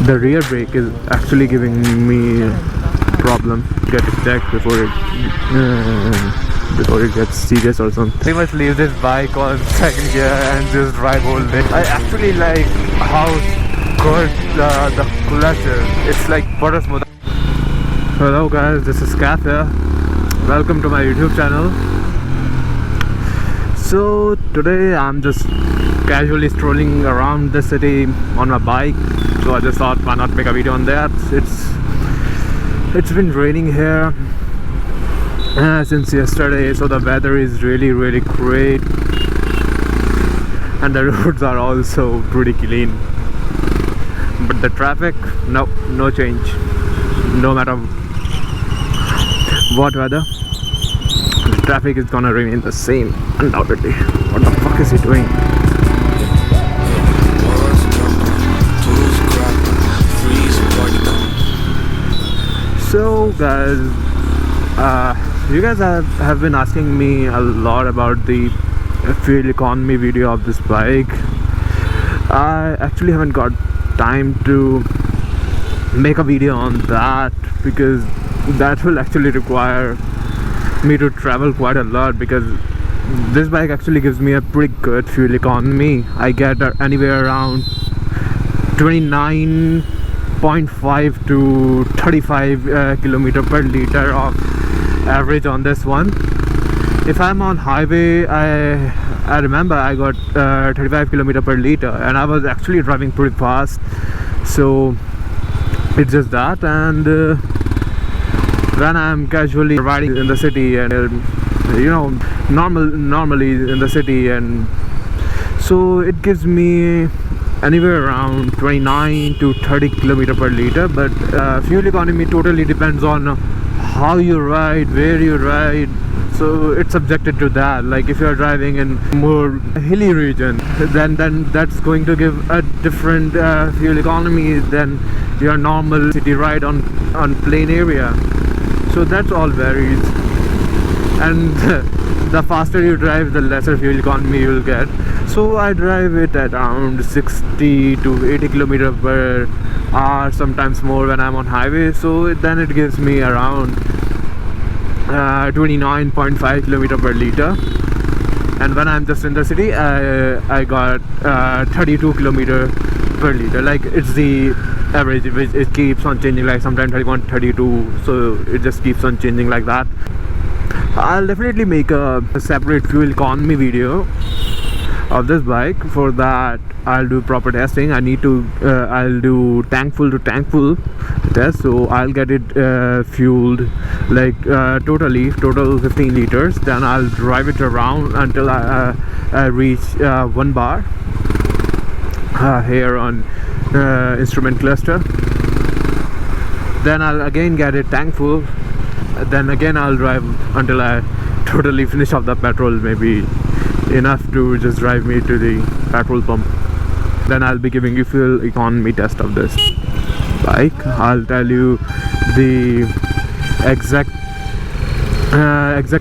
The rear brake is actually giving me problem. Get it checked before it gets serious or something. Pretty much leave this bike on second gear and just drive all day. I actually like how good the clutch is. It's like butter smooth. Hello guys, this is Kath here. Welcome to my YouTube channel. So today I'm just casually strolling around the city on my bike. So I just thought, why not make a video on that? It's been raining here since yesterday, so the weather is really great, and the roads are also pretty clean. But the traffic, no change. No matter what weather, the traffic is gonna remain the same, undoubtedly. What the fuck is he doing? So guys, you guys have been asking me a lot about the fuel economy video of this bike. I actually haven't got time to make a video on that because that will actually require me to travel quite a lot, because this bike actually gives me a pretty good fuel economy. I get anywhere around 29.5 to 35 kilometer per liter of average on this one. If I'm on highway, I remember I got 35 kilometer per liter, and I was actually driving pretty fast. So it's just that. And when I'm casually riding in the city, and normally in the city, and so it gives me anywhere around 29 to 30 kilometer per liter. But fuel economy totally depends on how you ride, where you ride, so it's subjected to that. Like if you're driving in more hilly region, then that's going to give a different fuel economy than your normal city ride on plain area. So that's all varies, and the faster you drive, the lesser fuel economy you'll get. So I drive it at around 60 to 80 kilometer per hour, sometimes more when I'm on highway. So then it gives me around 29.5 kilometer per liter. And when I'm just in the city, I got 32 kilometer per liter. Like it's the average, it keeps on changing, like sometimes 31, 32, so it just keeps on changing like that. I'll definitely make a separate fuel economy video of this bike. For that I'll do proper testing. I need to I'll do tank full to tank full test. So I'll get it fueled like total 15 liters. Then I'll drive it around until I reach 1 bar here on instrument cluster. Then I'll again get it tank full. Then again I'll drive until I totally finish off the petrol, maybe enough to just drive me to the petrol pump. Then I'll be giving you fuel economy test of this bike. I'll tell you the exact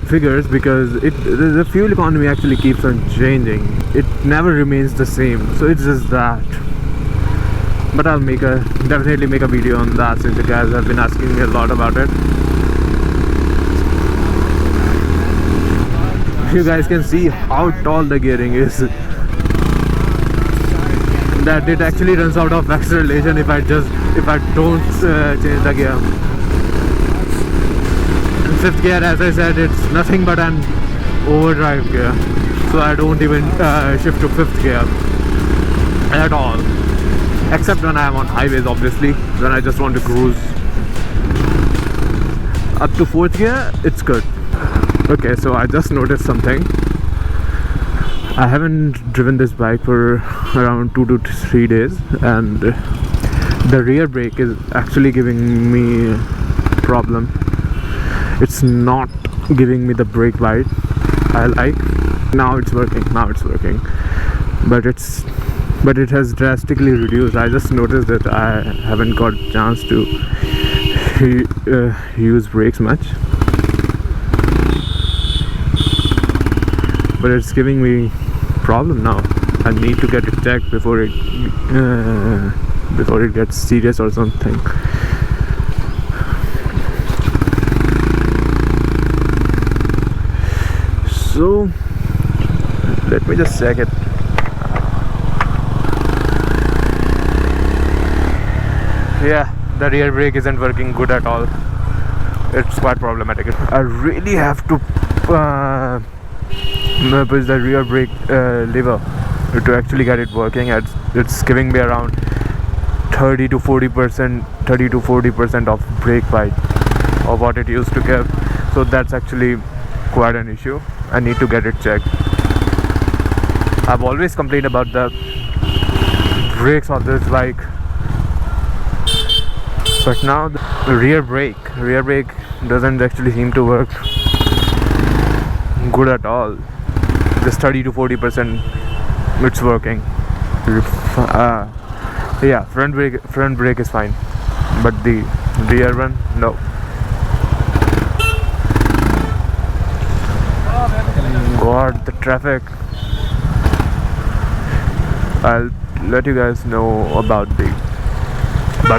figures, because the fuel economy actually keeps on changing. It never remains the same, so it's just that. But I'll definitely make a video on that, since you guys have been asking me a lot about it. You guys can see how tall the gearing is, that it actually runs out of acceleration if I don't change the gear. In 5th gear, as I said, it's nothing but an overdrive gear, so I don't even shift to 5th gear at all, except when I am on highways, obviously, when I just want to cruise. Up to 4th gear, it's good. Okay, so I just noticed something. I haven't driven this bike for around 2 to 3 days, and the rear brake is actually giving me problem. It's not giving me the brake bite I like. Now it's working, but it has drastically reduced. I just noticed that I haven't got a chance to use brakes much. But it's giving me problem now. I need to get it checked before it before it gets serious or something. So let me just check it. Yeah, the rear brake isn't working good at all. It's quite problematic. I really have to push the rear brake lever to actually get it working. It's giving me around 30 to 40% of brake bite of what it used to give. So that's actually quite an issue. I need to get it checked. I've always complained about the brakes of this bike, but now the rear brake doesn't actually seem to work good at all. Just 30 to 40% it's working. Yeah, front brake is fine, but the rear one, no. God, the traffic. I'll let you guys know about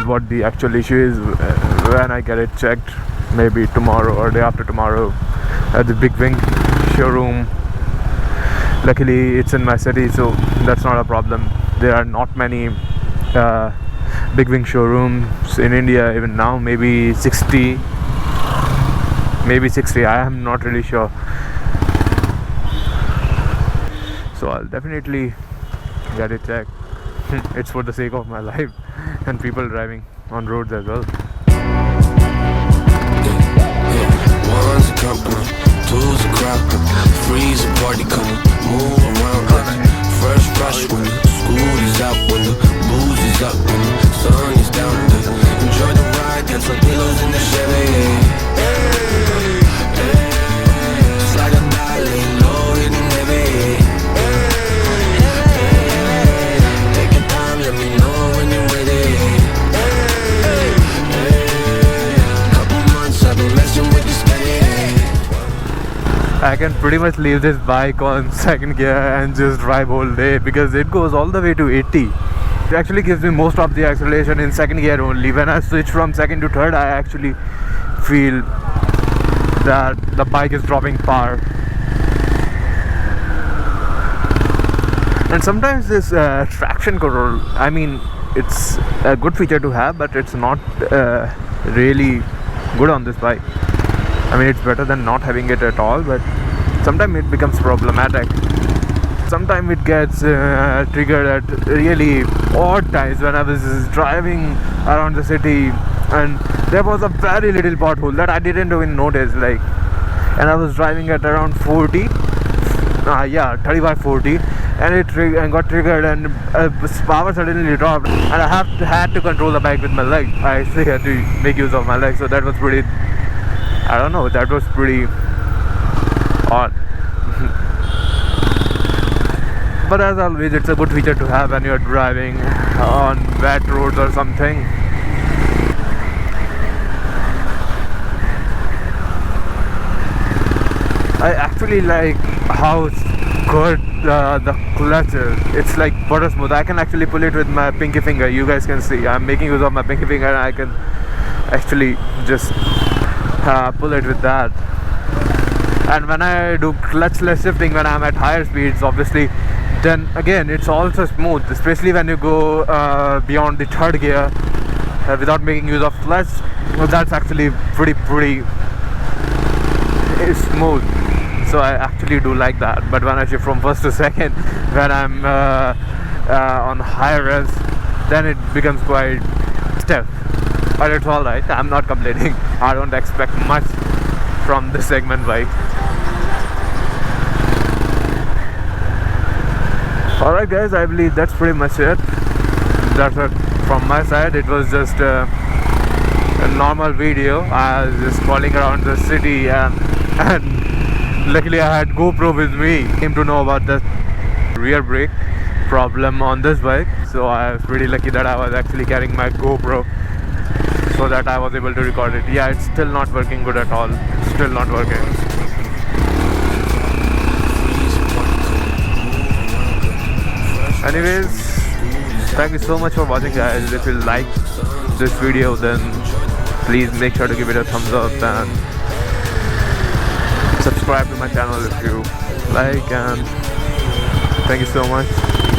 what the actual issue is when I get it checked, maybe tomorrow or day after tomorrow at the BigWing showroom. Luckily it's in my city, so that's not a problem. There are not many BigWing showrooms in India even now, maybe 60, I am not really sure. So I'll definitely get it checked. It's for the sake of my life and people driving on roads as well. One's a company, two's a crowd, three's a party coming, move around. First rush when the school is out, when the booze is up, when the sun is down. Enjoy the ride, get some pillows in the Chevy. Just like a ballet, low hitting heavy. Let me know when you're ready. Couple months I've been messing with this steady. I can pretty much leave this bike on second gear and just drive all day because it goes all the way to 80. It actually gives me most of the acceleration in second gear only. When I switch from second to third, I actually feel that the bike is dropping power. And sometimes this traction control, I mean, it's a good feature to have, but it's not really good on this bike. I mean, it's better than not having it at all, but sometimes it becomes problematic. Sometimes it gets triggered at really odd times when I was driving around the city and there was a very little pothole that I didn't even notice, like, and I was driving at around 40, 35-40, and it got triggered and power suddenly dropped and I had to control the bike with my leg. I actually had to make use of my leg, so that was pretty, I don't know, that was pretty odd. But as always, it's a good feature to have when you're driving on wet roads or something. I actually like how good the clutch is. It's like butter smooth. I can actually pull it with my pinky finger. You guys can see I'm making use of my pinky finger and I can actually just pull it with that. And when I do clutchless shifting when I'm at higher speeds, obviously, then again it's also smooth, especially when you go beyond the third gear without making use of clutch. Well, that's actually pretty smooth. So I actually do like that. But when I shift from first to second, when I'm on higher revs, then it becomes quite stiff. But it's alright, I'm not complaining. I don't expect much from this segment bike. Alright guys, I believe that's pretty much it. That's it from my side. It was just a normal video. I was just crawling around the city and luckily I had GoPro with me. Came to know about the rear brake problem on this bike, so I was pretty lucky that I was actually carrying my GoPro so that I was able to record it. Yeah, it's still not working good at all. Still not working. Anyways, Thank you so much for watching, guys. If you like this video, then please make sure to give it a thumbs up and subscribe to my channel if you like, and thank you so much.